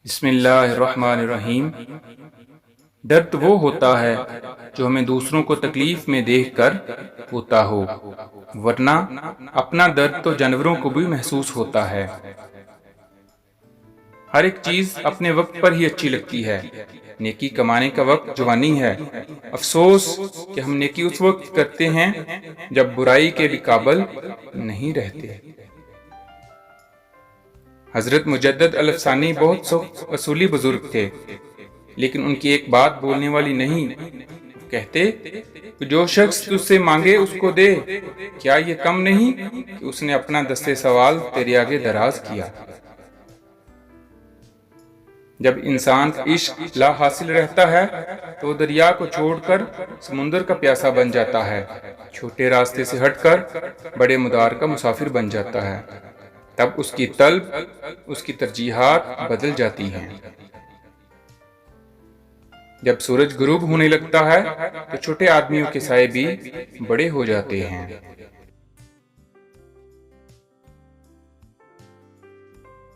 بسم اللہ الرحمن الرحیم۔ درد وہ ہوتا ہے جو ہمیں دوسروں کو تکلیف میں دیکھ کر ہوتا ہو، ورنہ اپنا درد تو جانوروں کو بھی محسوس ہوتا ہے۔ ہر ایک چیز اپنے وقت پر ہی اچھی لگتی ہے۔ نیکی کمانے کا وقت جوانی ہے، افسوس کہ ہم نیکی اس وقت کرتے ہیں جب برائی کے بھی قابل نہیں رہتے۔ حضرت مجدد الافسانی بہت سخت اصولی بزرگ تھے، لیکن ان کی ایک بات بولنے والی نہیں۔ کہتے کہ جو شخص تجھ سے مانگے اس کو دے، کیا یہ کم نہیں کہ اس نے اپنا دستے سوال تیرے آگے دراز کیا۔ جب انسان کا عشق لا حاصل رہتا ہے تو وہ دریا کو چھوڑ کر سمندر کا پیاسا بن جاتا ہے، چھوٹے راستے سے ہٹ کر بڑے مدار کا مسافر بن جاتا ہے۔ تب اس کی طلب، اس کی ترجیحات بدل جاتی ہیں۔ جب سورج غروب ہونے لگتا ہے تو چھوٹے آدمیوں کے سائے بھی بڑے ہو جاتے ہیں۔